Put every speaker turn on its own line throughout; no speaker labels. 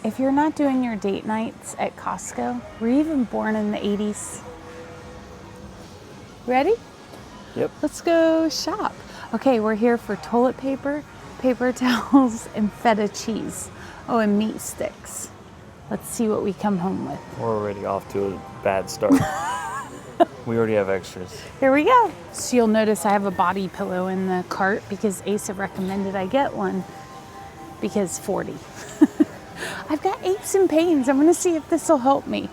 If you're not doing your date nights at Costco, were you even born in the 80s? Ready?
Yep.
Let's go shop. Okay, we're here for toilet paper, paper towels, and feta cheese. Oh, and meat sticks. Let's see what we come home with.
We're already off to a bad start. We already have extras.
Here we go. So you'll notice I have a body pillow in the cart because Asa recommended I get one because 40. I've got aches and pains. I'm gonna see if this will help me.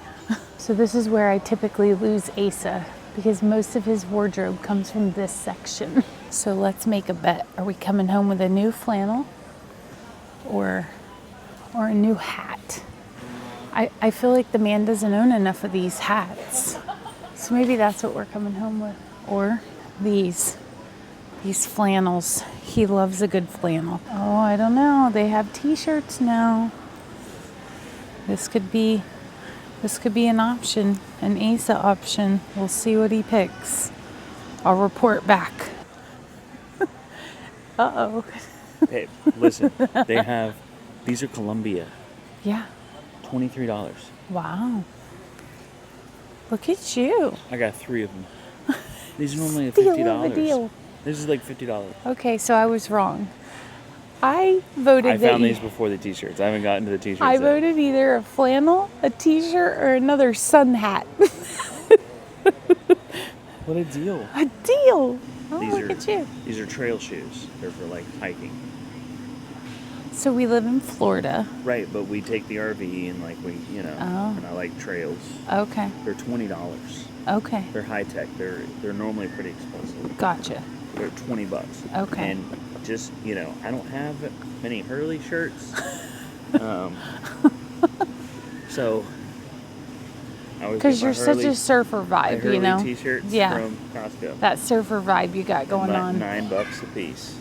So this is where I typically lose Asa because most of his wardrobe comes from this section. So let's make a bet. Are we coming home with a new flannel or a new hat? I feel like the man doesn't own enough of these hats. So maybe that's what we're coming home with. Or these flannels. He loves a good flannel. Oh, I don't know. They have t-shirts now. This could be an option, an Asa option. We'll see what he picks. I'll report back. Uh-oh.
Hey, listen, these are Columbia.
Yeah.
$23.
Wow. Look at you.
I got 3 of them. These are normally
Steal
$50.
of a deal.
This is like $50.
Okay, so I was wrong. I voted
I found these before the t-shirts. I haven't gotten to the t-shirts
I
yet.
voted either a flannel, a t-shirt, or another sun hat.
What a deal.
A deal. Oh, look at you.
These are trail shoes. They're for like hiking.
So we live in Florida.
Right, but we take the RV and like and I like trails.
Okay.
They're $20.
Okay.
They're high tech. They're normally pretty expensive.
Gotcha.
They're $20.
Okay.
And just, I don't have many Hurley shirts. So I always
because
get my
you're such a surfer vibe,
Hurley t-shirts from Costco.
That surfer vibe you got going on.
$9 a piece.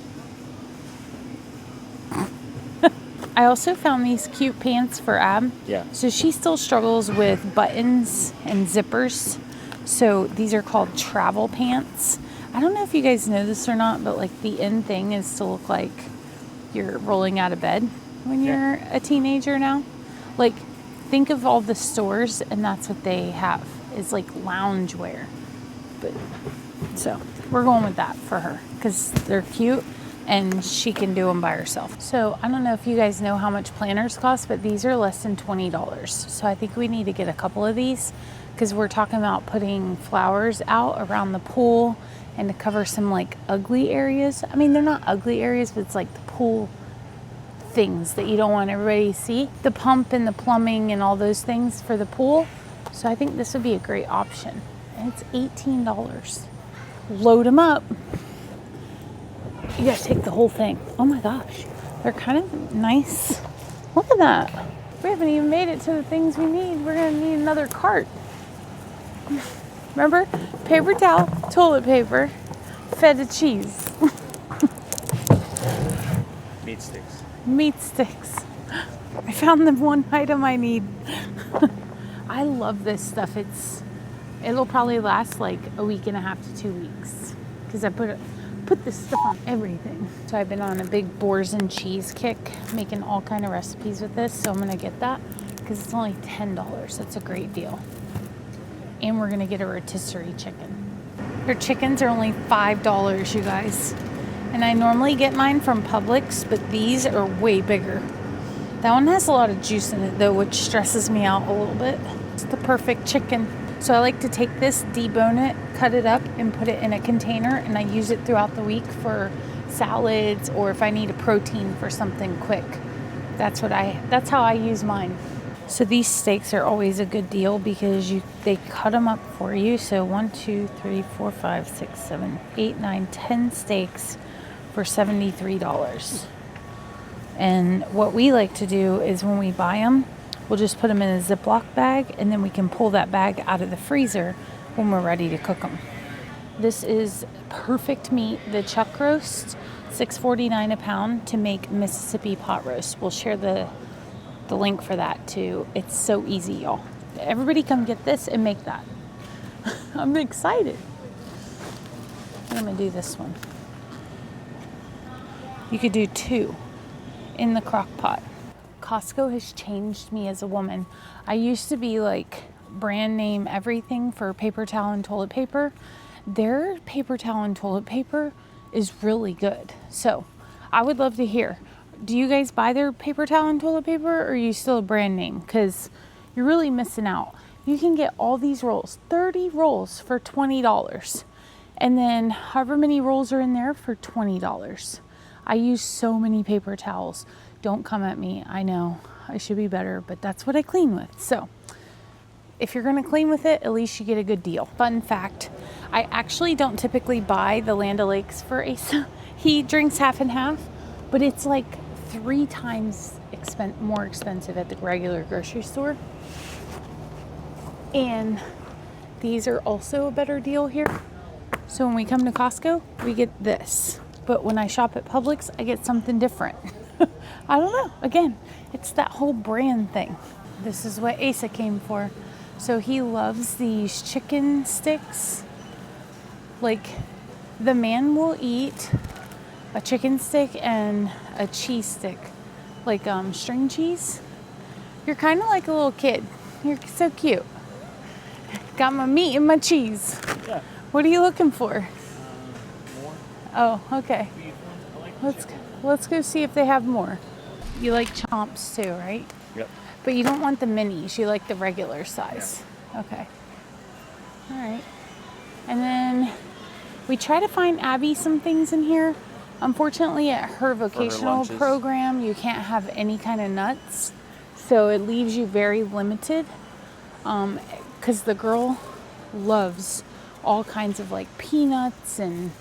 I also found these cute pants for Ab.
Yeah.
So she still struggles with buttons and zippers. So these are called travel pants. I don't know if you guys know this or not, but like the end thing is to look like you're rolling out of bed when you're a teenager now. Like think of all the stores and that's what they have is like lounge wear. But so we're going with that for her because they're cute and she can do them by herself. So I don't know if you guys know how much planners cost, but these are less than $20. So I think we need to get a couple of these because we're talking about putting flowers out around the pool and to cover some like ugly areas. I mean, they're not ugly areas, but it's like the pool things that you don't want everybody to see. The pump and the plumbing and all those things for the pool. So I think this would be a great option. And it's $18. Load them up. You gotta take the whole thing. Oh my gosh. They're kind of nice. Look at that. We haven't even made it to the things we need. We're gonna need another cart. Remember? Paper towel, toilet paper, feta cheese.
Meat sticks.
Meat sticks. I found the one item I need. I love this stuff. It'll probably last like a week and a half to 2 weeks because I put this stuff on everything. So I've been on a big boars and cheese kick, making all kind of recipes with this. So I'm gonna get that because it's only $10. That's a great deal. And we're gonna get a rotisserie chicken. Their chickens are only $5, you guys. And I normally get mine from Publix, but these are way bigger. That one has a lot of juice in it though, which stresses me out a little bit. It's the perfect chicken. So I like to take this, debone it, cut it up, and put it in a container, and I use it throughout the week for salads or if I need a protein for something quick. That's how I use mine. So these steaks are always a good deal because they cut them up for you. So 1, 2, 3, 4, 5, 6, 7, 8, 9, 10 steaks for $73. And what we like to do is when we buy them, we'll just put them in a Ziploc bag and then we can pull that bag out of the freezer when we're ready to cook them. This is perfect meat, the chuck roast, $6.49 a pound to make Mississippi pot roast. We'll share the link for that too. It's so easy, y'all. Everybody come get this and make that. I'm excited. I'm gonna do this one. You could do 2 in the crock pot. Costco has changed me as a woman. I used to be like brand name everything for paper towel and toilet paper. Their paper towel and toilet paper is really good. So I would love to hear, do you guys buy their paper towel and toilet paper, or are you still a brand name? Because you're really missing out. You can get all these rolls, 30 rolls for $20. And then however many rolls are in there for $20. I use so many paper towels. Don't come at me. I know I should be better, but that's what I clean with. So if you're gonna clean with it, at least you get a good deal. Fun fact, I actually don't typically buy the Land O'Lakes for Asa. He drinks half and half, but it's like 3 times more expensive at the regular grocery store. And these are also a better deal here. So when we come to Costco, we get this. But when I shop at Publix, I get something different. I don't know. Again, it's that whole brand thing. This is what Asa came for. So he loves these chicken sticks. Like, the man will eat a chicken stick and a cheese stick. Like string cheese. You're kind of like a little kid. You're so cute. Got my meat and my cheese.
Yeah.
What are you looking for?
More?
Oh, okay. Let's go see if they have more. You like chomps too, right?
Yep.
But you don't want the minis. You like the regular size. Yeah. Okay. All right. And then we try to find Abby some things in here. Unfortunately, at her vocational program, you can't have any kind of nuts. So it leaves you very limited. Because the girl loves all kinds of like peanuts and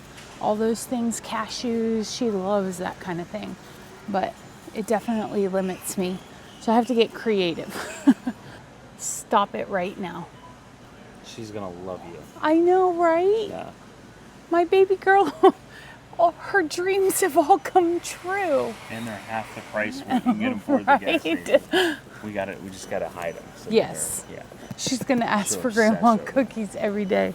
all those things, cashews. She loves that kind of thing. But it definitely limits me. So I have to get creative. Stop it right now.
She's gonna love you.
I know, right?
Yeah.
My baby girl, oh, her dreams have all come true.
And they're half the price we can get them for the gas station. We just gotta hide them. So
yes.
Yeah.
She's gonna ask
She'll
for grandma
obsess over
cookies every day.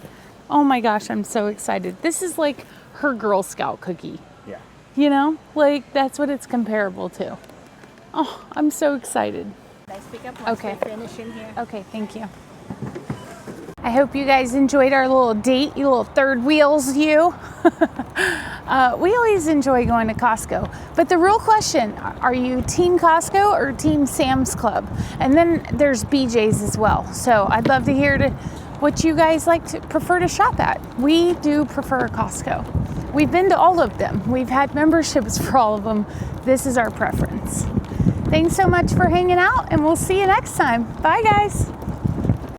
Oh my gosh, I'm so excited. This is like her Girl Scout cookie.
Yeah.
You know, like that's what it's comparable to. Oh, I'm so excited.
Let's pick up once
Okay.
we finish in here.
Okay, thank you. I hope you guys enjoyed our little date, you little third wheels, you. We always enjoy going to Costco. But the real question, are you Team Costco or Team Sam's Club? And then there's BJ's as well. So I'd love to hear what you guys prefer to shop at. We do prefer Costco. We've been to all of them. We've had memberships for all of them. This is our preference. Thanks so much for hanging out, and we'll see you next time. Bye, guys.